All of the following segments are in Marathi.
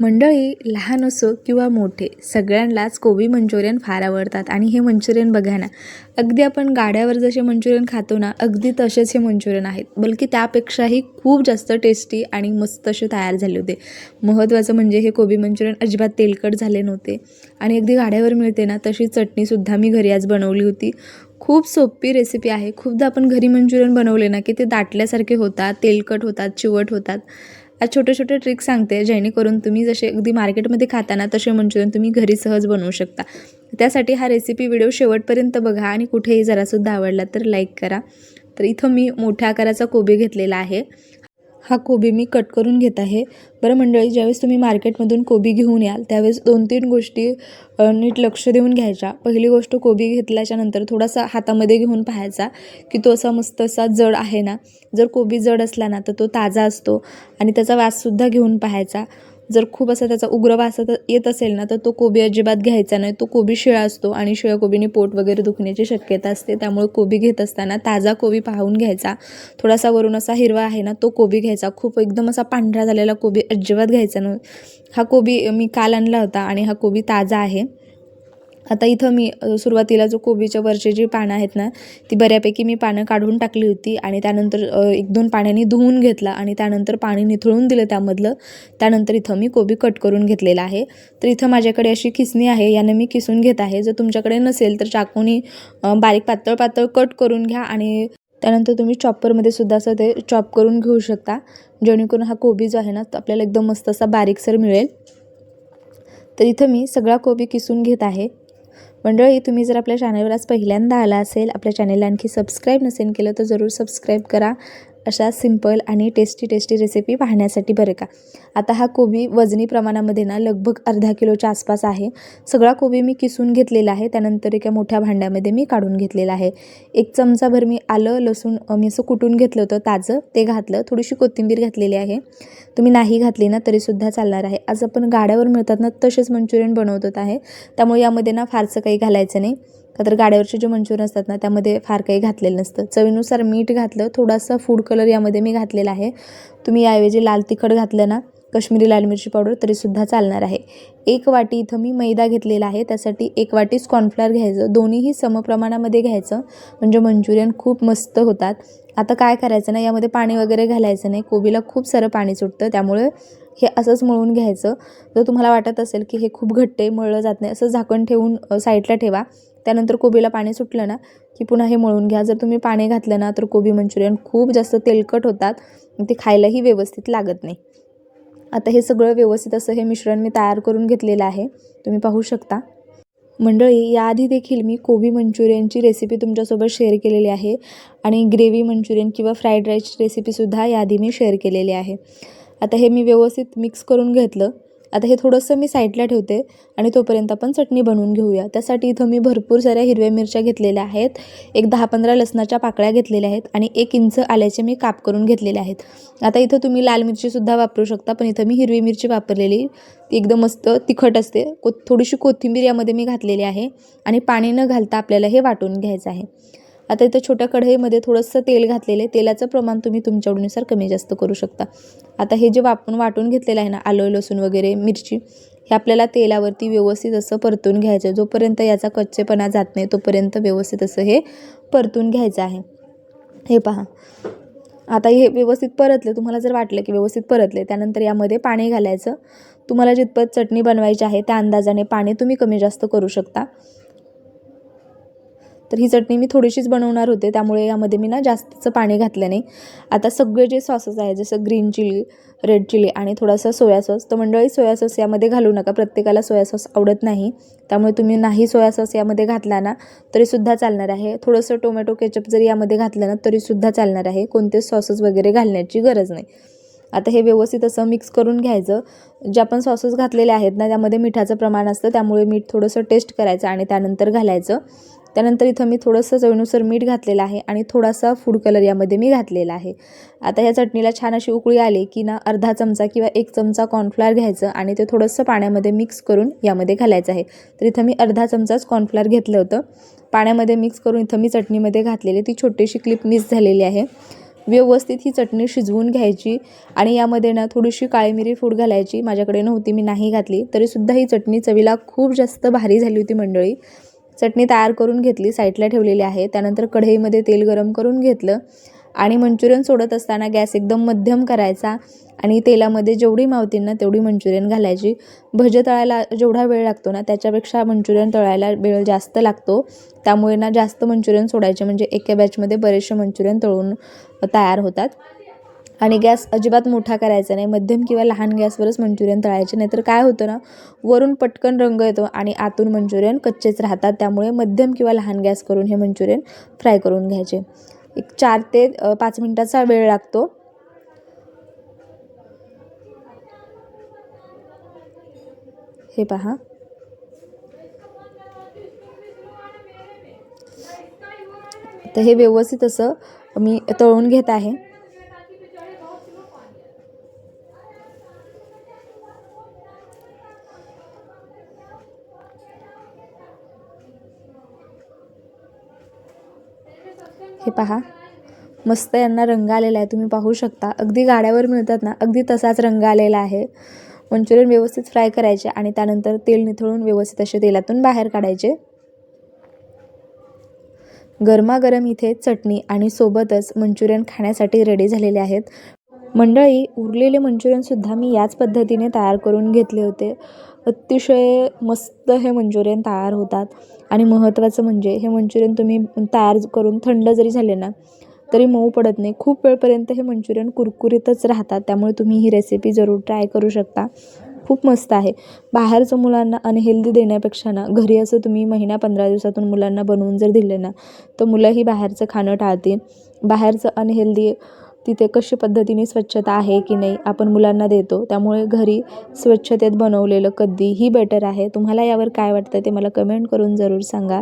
मंडळी, लहान असो किंवा मोठे, सगळ्यांनाच कोबी मंचुरियन फार आवडतात. आणि हे मंचुरियन बघा ना, अगदी आपण गाड्यावर जसे मंचुरियन खातो ना, अगदी तसेच हे मंचुरियन आहेत. बल्कि त्यापेक्षाही खूप जास्त टेस्टी आणि मस्त असे तयार झाले होते. महत्त्वाचं म्हणजे हे कोबी मंचुरियन अजिबात तेलकट झाले नव्हते आणि अगदी गाड्यावर मिळते ना तशी चटणीसुद्धा मी घरी आज बनवली होती. खूप सोपी रेसिपी आहे. खूपदा आपण घरी मंचुरियन बनवले ना की ते दाटल्यासारखे होतात, तेलकट होतात, चिवट होतात. आज छोटे-छोटे ट्रिक्स सांगते, जेणेकरून तुम्ही जसे अगदी मार्केटमध्ये खाता ना तसे मंचुरियन तुम्ही घरी सहज बनवू शकता. त्यासाठी हा रेसिपी व्हिडिओ शेवटपर्यंत बघा आणि कुठेही जरासुद्धा आवडला तर लाईक करा. तर इथं मी मोठ्या आकाराचा कोबी घेतलेला आहे. हा कोबी मी कट करून घेत आहे. बरं मंडळी, ज्यावेळेस तुम्ही मार्केटमधून कोबी घेऊन याल त्यावेळेस 2-3 गोष्टी नीट लक्ष देऊन घ्यायच्या. पहिली गोष्ट, कोबी घेतल्याच्यानंतर थोडासा हातामध्ये घेऊन पाहायचा की तो असा मस्त असा जड आहे ना. जर कोबी जड असला ना तर तो ताजा असतो आणि त्याचा वाससुद्धा घेऊन पाहायचा. जर खूप असा त्याचा उग्र वास येत असेल ना तर तो कोबी अजिबात घ्यायचा नाही. तो कोबी शिळा असतो आणि शिळ्या कोबीने पोट वगैरे दुखण्याची शक्यता असते. त्यामुळे कोबी घेत असताना ताजा कोबी पाहून घ्यायचा. थोडासा वरून असा हिरवा आहे ना तो कोबी घ्यायचा. खूप एकदम असा पांढरा झालेला कोबी अजिबात घ्यायचा नाही. हा कोबी मी काल आणला होता आणि हा कोबी ताजा आहे. आता इथं मी सुरुवातीला जो कोबीच्या वरचे जी पानं आहेत ना ती बऱ्यापैकी मी पानं काढून टाकली होती आणि त्यानंतर 1-2 पाण्याने धुवून घेतला आणि त्यानंतर पाणी निथळून दिलं त्यामधलं. त्यानंतर इथं मी कोबी कट करून घेतलेला आहे. तर इथं माझ्याकडे अशी खिसणी आहे, याने मी किसून घेत आहे. जर तुमच्याकडे नसेल तर चाकूनी बारीक पातळ कट करून घ्या आणि त्यानंतर तुम्ही चॉपरमध्ये सुद्धा असं ते चॉप करून घेऊ शकता, जेणेकरून हा कोबी जो आहे ना आपल्याला एकदम मस्त असा बारीकसर मिळेल. तर इथं मी सगळा कोबी किसून घेत आहे. मंडळी, तुम्ही जर आपल्या चॅनलवर आज पहिल्यांदा आला असेल, आपल्या चॅनलला आणखी सबस्क्राईब नसेल केलं तर जरूर सबस्क्राईब करा, अशा सिंपल आणि टेस्टी रेसिपी पाहण्यासाठी बरं का. आता हा कोबी वजनी प्रमाणामध्ये ना लगभग अर्धा किलोच्या आसपास आहे. सगळा कोबी मी किसून घेतलेला आहे. त्यानंतर एका मोठ्या भांड्यामध्ये मी काढून घेतलेला आहे. 1 चमचाभर मी आलं लसूण मी असं कुटून घेतलं होतं ताजं, ते घातलं. थोडीशी कोथिंबीर घातलेली आहे. तुम्ही नाही घातली ना तरीसुद्धा चालणार आहे. आज आपण गाड्यावर मिळतात ना तसेच मंचुरियन बनवत आहे. त्यामुळे यामध्ये ना फारसं काही घालायचं नाही. का तर गाड्यावरचे जे मंचुरियन असतात ना त्यामध्ये फार काही घातलेलं नसतं. चवीनुसार मीठ घातलं, थोडासा फूड कलर यामध्ये मी घातलेला आहे. तुम्ही याऐवजी लाल तिखट घातलं ना, काश्मीरी लाल मिरची पावडर तरीसुद्धा चालणार आहे. 1 वाटी इथं मी मैदा घेतलेला आहे. त्यासाठी 1 वाटीच कॉर्नफ्लॉवर घ्यायचं. दोन्हीही समप्रमाणामध्ये घ्यायचं, म्हणजे मंचुरियन खूप मस्त होतात. आता काय करायचं ना, यामध्ये पाणी वगैरे घालायचं नाही. कोबीला खूप सारं पाणी सुटतं, त्यामुळे हे असंच मळून घ्यायचं. जर तुम्हाला वाटत असेल की हे खूप घट्ट आहे, मळलं जात नाही, असं झाकण ठेवून साईडला ठेवा. त्यानंतर कोबीला पाणी सुटलं ना की पुन्हा हे मळून घ्या. जर तुम्ही पाणी घातलं ना तर कोबी मंचुरियन खूप जास्त तेलकट होतात, ते खायलाही व्यवस्थित लागत नाही. आता हे सगळं व्यवस्थित असं हे मिश्रण मी तयार करून घेतलेलं आहे, तुम्ही पाहू शकता. मंडळी, याआधी देखील मी कोबी मंचुरियनची रेसिपी तुमच्यासोबत शेअर केलेली आहे आणि ग्रेव्ही मंचुरियन किंवा फ्राईड राईसची रेसिपीसुद्धा याआधी मी शेअर केलेली आहे. आता हे मी व्यवस्थित मिक्स करून घेतलं. आता हे थोडंसं मी साईडला ठेवते आणि तोपर्यंत आपण चटणी बनवून घेऊया. त्यासाठी इथं मी भरपूर साऱ्या हिरव्या मिरच्या घेतलेल्या आहेत, एक 10-15 लसणाच्या पाकळ्या घेतलेल्या आहेत आणि 1 इंच आल्याचे मी काप करून घेतलेले आहेत. आता इथं तुम्ही लाल मिरचीसुद्धा वापरू शकता, पण इथं मी हिरवी मिरची वापरलेली, ती एकदम मस्त तिखट असते. थोडीशी कोथिंबीर यामध्ये मी घातलेली आहे आणि पाणी न घालता आपल्याला हे वाटून घ्यायचं आहे. आता इथं छोट्या कढईमध्ये थोडंसं तेल घातलेलं आहे. तेलाचं प्रमाण तुम्ही तुमच्या आवडीनुसार कमी जास्त करू शकता. आता हे जे वाटून घेतलेलं आहे ना, आलं लसूण वगैरे मिरची, हे आपल्याला तेलावरती व्यवस्थित असं परतून घ्यायचं आहे. जोपर्यंत याचा कच्चेपणा जात नाही तोपर्यंत व्यवस्थित असं हे परतून घ्यायचं आहे. हे पहा, आता हे व्यवस्थित परतले. तुम्हाला जर वाटलं की व्यवस्थित परतले, त्यानंतर यामध्ये पाणी घालायचं. तुम्हाला जितपत चटणी बनवायची आहे त्या अंदाजाने पाणी तुम्ही कमी जास्त करू शकता. तर ही चटणी मी थोडीशीच बनवणार होते, त्यामुळे यामध्ये मी ना जास्तचं पाणी घातलं नाही. आता सगळे जे सॉसेस आहेत, जसं ग्रीन चिली, रेड चिली आणि थोडासा सोया सॉस, तर मंडळी सोया सॉस यामध्ये घालू नका, प्रत्येकाला सोया सॉस आवडत नाही. त्यामुळे तुम्ही नाही सोया सॉस यामध्ये घातला ना तरीसुद्धा चालणार आहे. थोडंसं टोमॅटो केचप जरी यामध्ये घातलं ना तरीसुद्धा चालणार आहे. कोणतेच सॉसेस वगैरे घालण्याची गरज नाही. आता हे व्यवस्थित असं मिक्स करून घ्यायचं. जे आपण सॉसेस घातलेले आहेत ना त्यामध्ये मिठाचं प्रमाण असतं, त्यामुळे मीठ थोडंसं टेस्ट करायचं आणि त्यानंतर घालायचं. त्यानंतर इथं मी थोडंसं चवीनुसार मीठ घातलेलं आहे आणि थोडासा फूड कलर यामध्ये मी घातलेला आहे. आता ह्या चटणीला छान अशी उकळी आली की ना अर्धा चमचा किंवा 1 चमचा कॉर्नफ्लॉवर घ्यायचं आणि ते थोडंसं पाण्यामध्ये मिक्स करून यामध्ये घालायचं आहे. तर इथं मी अर्धा चमचाच कॉर्नफ्लॉवर घेतलं होतं. पाण्यामध्ये मिक्स करून इथं मी चटणीमध्ये घातलेली ती छोटीशी क्लिप मिस झालेली आहे. व्यवस्थित ही चटणी शिजवून घ्यायची आणि यामध्ये ना थोडीशी काळी मिरी पूड घालायची. माझ्याकडे नव्हती, मी नाही घातली, तरीसुद्धा ही चटणी चवीला खूप जास्त भारी झाली होती मंडळी. चटणी तयार करून घेतली, साईडला ठेवलेली आहे. त्यानंतर कढईमध्ये तेल गरम करून घेतलं आणि मंचुरियन सोडत असताना गॅस एकदम मध्यम करायचा आणि तेलामध्ये जेवढी मावतील ना तेवढी मंचुरियन घालायची. भजे तळायला जेवढा वेळ लागतो ना त्याच्यापेक्षा मंचुरियन तळायला वेळ जास्त लागतो. त्यामुळे ना जास्त मंचुरियन सोडायचे, म्हणजे एका बॅचमध्ये बरेचसे मंचुरियन तळून तयार होतात. आणि गॅस अजिबात मोठा करायचा नाही, मध्यम किंवा लहान गॅसवरच मंचुरियन तळायचे. नाहीतर काय होतं ना, वरून पटकन रंग येतो आणि आतून मंचुरियन कच्चेच राहतात. त्यामुळे मध्यम किंवा लहान गॅस करून हे मंचुरियन फ्राय करून घ्यायचे. एक 4 ते 5 मिनिटाचा वेळ लागतो. हे पहा, तर हे व्यवस्थित असं मी तळून घेत आहे. हे पहा, मस्त यांना रंग आलेला आहे, तुम्ही पाहू शकता. अगदी गाड्यावर मिळतात ना, अगदी तसाच रंग आलेला आहे. मंचुरियन व्यवस्थित फ्राय करायचे आणि त्यानंतर तेल निथळून व्यवस्थित असे तेलातून बाहेर काढायचे. गरमागरम इथे चटणी आणि सोबतच मंचुरियन खाण्यासाठी रेडी झालेले आहेत. मंडळी, उरलेले मंचुरियनसुद्धा मी याच पद्धतीने तयार करून घेतले होते. अतिशय मस्त हे मंचुरियन तयार होतात आणि महत्त्वाचं म्हणजे हे मंचुरियन तुम्ही तयार करून थंड जरी झाले ना तरी मऊ पडत नाही. खूप वेळपर्यंत हे मंचुरियन कुरकुरीतच राहतात. त्यामुळे तुम्ही ही रेसिपी जरूर ट्राय करू शकता. खूप मस्त आहे. बाहेरचं मुलांना अनहेल्दी देण्यापेक्षा ना घरी असं तुम्ही महिना 15 दिवसातून मुलांना बनवून जर दिले ना तर मुलंही बाहेरचं खाणं टाळतील. बाहेरचं अनहेल्दी तिथे कशी पद्धतीने स्वच्छता आहे की नाही आपण मुलांना देतो. त्यामुळे घरी स्वच्छतेत बनवलेलं कधीही बेटर आहे. तुम्हाला यावर काय वाटतं ते मला कमेंट करून जरूर सांगा.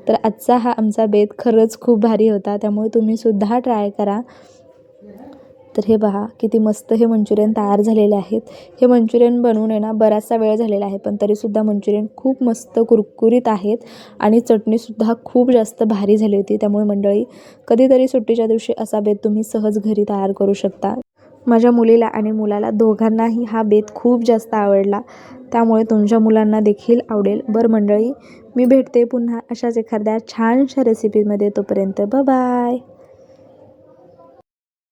तर आजचा हा आमचा बेत खरंच खूप भारी होता, त्यामुळे तुम्हीसुद्धा ट्राय करा. तर हे पहा, किती मस्त हे मंचुरियन तयार झालेले आहेत. हे मंचुरियन बनवून आहे ना बराचसा वेळ झालेला आहे, पण तरीसुद्धा मंचुरियन खूप मस्त कुरकुरीत आहेत आणि चटणीसुद्धा खूप जास्त भारी झाली होती. त्यामुळे मंडळी, कधीतरी सुट्टीच्या दिवशी असा बेत तुम्ही सहज घरी तयार करू शकता. माझ्या मुलीला आणि मुलाला दोघांनाही हा बेत खूप जास्त आवडला, त्यामुळे तुमच्या मुलांना देखील आवडेल. बरं मंडळी, मी भेटते पुन्हा अशाच एखाद्या छानशा रेसिपीमध्ये. तोपर्यंत बाय.